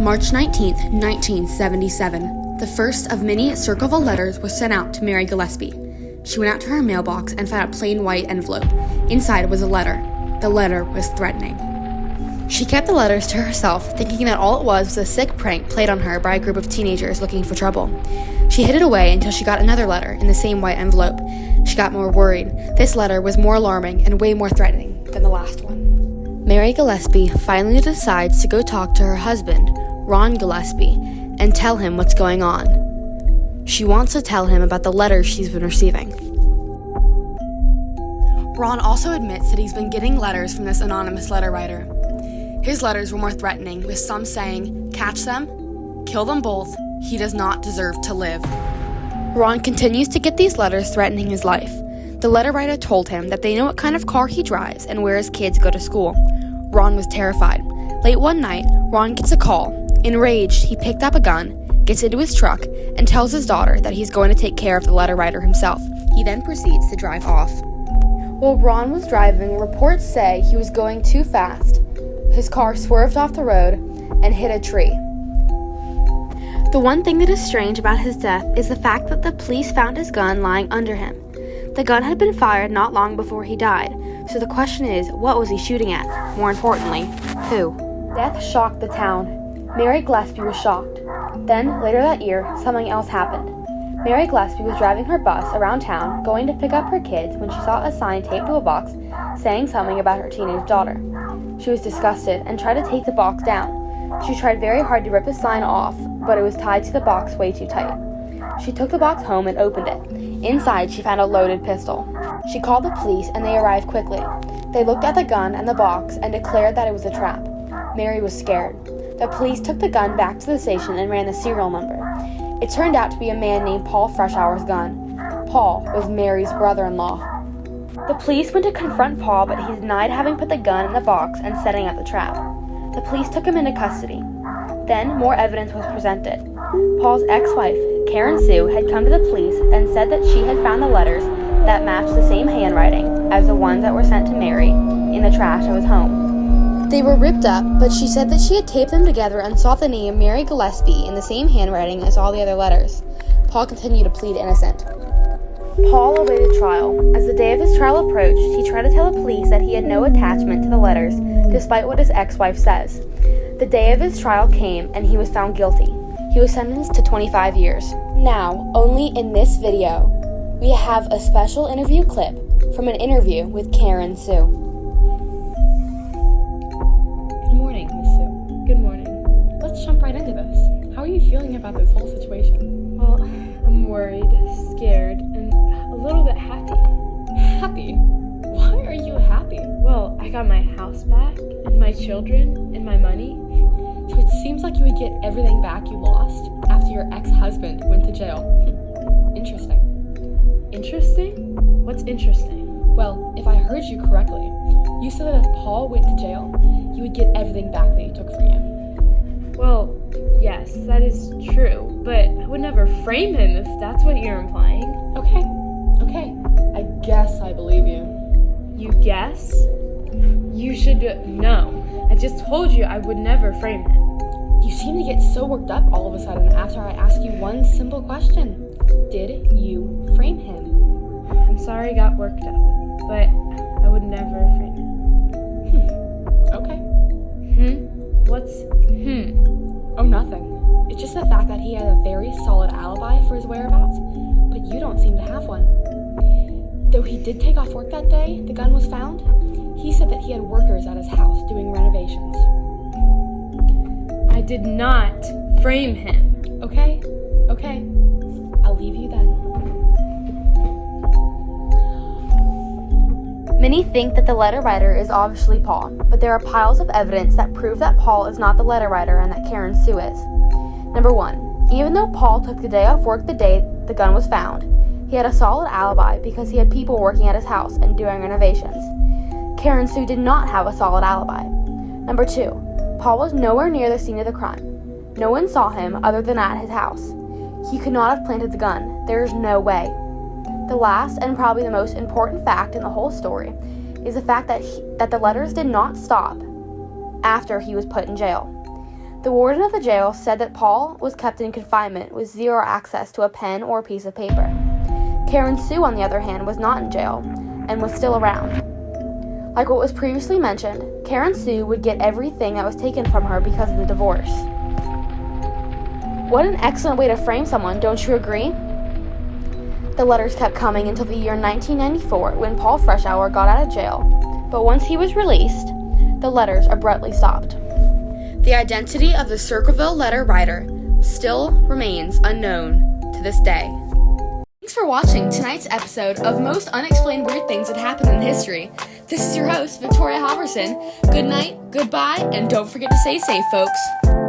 March 19th, 1977. The first of many Circleville letters was sent out to Mary Gillespie. She went out to her mailbox and found a plain white envelope. Inside was a letter. The letter was threatening. She kept the letters to herself, thinking that all it was a sick prank played on her by a group of teenagers looking for trouble. She hid it away until she got another letter in the same white envelope. She got more worried. This letter was more alarming and way more threatening than the last one. Mary Gillespie finally decides to go talk to her husband, Ron Gillespie, and tell him what's going on. She wants to tell him about the letters she's been receiving. Ron also admits that he's been getting letters from this anonymous letter writer. His letters were more threatening, with some saying, "Catch them, kill them both, he does not deserve to live." Ron continues to get these letters threatening his life. The letter writer told him that they know what kind of car he drives and where his kids go to school. Ron was terrified. Late one night, Ron gets a call. Enraged, he picked up a gun, gets into his truck, and tells his daughter that he's going to take care of the letter writer himself. He then proceeds to drive off. While Ron was driving, reports say he was going too fast. His car swerved off the road and hit a tree. The one thing that is strange about his death is the fact that the police found his gun lying under him. The gun had been fired not long before he died, so the question is, what was he shooting at? More importantly, who? Death shocked the town. Mary Gillespie was shocked. Then, later that year, something else happened. Mary Gillespie was driving her bus around town, going to pick up her kids when she saw a sign taped to a box saying something about her teenage daughter. She was disgusted and tried to take the box down. She tried very hard to rip the sign off, but it was tied to the box way too tight. She took the box home and opened it. Inside, she found a loaded pistol. She called the police and they arrived quickly. They looked at the gun and the box and declared that it was a trap. Mary was scared. The police took the gun back to the station and ran the serial number. It turned out to be a man named Paul Freshour's gun. Paul was Mary's brother-in-law. The police went to confront Paul, but he denied having put the gun in the box and setting up the trap. The police took him into custody. Then more evidence was presented. Paul's ex-wife, Karen Sue, had come to the police and said that she had found the letters that matched the same handwriting as the ones that were sent to Mary in the trash of his home. They were ripped up, but she said that she had taped them together and saw the name Mary Gillespie in the same handwriting as all the other letters. Paul continued to plead innocent. Paul awaited trial. As the day of his trial approached, he tried to tell the police that he had no attachment to the letters, despite what his ex-wife says. The day of his trial came, and he was found guilty. He was sentenced to 25 years. Now, only in this video, we have a special interview clip from an interview with Karen Sue. Good morning, Miss Sue. Good morning. Let's jump right into this. How are you feeling about this whole situation? Well, I'm worried, scared, and a little bit happy. Happy? Why are you happy? Well, I got my house back, and my children, and my money. So it seems like you would get everything back you lost after your ex-husband went to jail. Interesting. Interesting? What's interesting? Well, if I heard you correctly, you said that if Paul went to jail, you would get everything back that he took from you. Well, yes, that is true, but I would never frame him if that's what you're implying. Okay. I guess I believe you. You guess? You should know. I just told you I would never frame him. You seem to get so worked up all of a sudden after I ask you one simple question. Did you frame him? I'm sorry I got worked up, but I would never frame him. Okay. What's Oh, nothing. It's just the fact that he had a very solid alibi for his whereabouts, but you don't seem to have one. Though he did take off work that day the gun was found, he said that he had workers at his house doing renovations. I did not frame him. Okay. I'll leave you then. Many think that the letter writer is obviously Paul, but there are piles of evidence that prove that Paul is not the letter writer and that Karen Sue is. Number 1. Even though Paul took the day off work the day the gun was found, he had a solid alibi because he had people working at his house and doing renovations. Karen Sue did not have a solid alibi. Number 2. Paul was nowhere near the scene of the crime. No one saw him other than at his house. He could not have planted the gun. There is no way. The last and probably the most important fact in the whole story is the fact that the letters did not stop after he was put in jail. The warden of the jail said that Paul was kept in confinement with zero access to a pen or a piece of paper. Karen Sue, on the other hand, was not in jail and was still around. Like what was previously mentioned, Karen Sue would get everything that was taken from her because of the divorce. What an excellent way to frame someone, don't you agree? The letters kept coming until the year 1994 when Paul Freshour got out of jail, but once he was released, the letters abruptly stopped. The identity of the Circleville letter writer still remains unknown to this day. Thanks for watching tonight's episode of Most Unexplained Weird Things That Happened in History. This is your host, Victoria Halvorson. Good night, goodbye, and don't forget to stay safe, folks.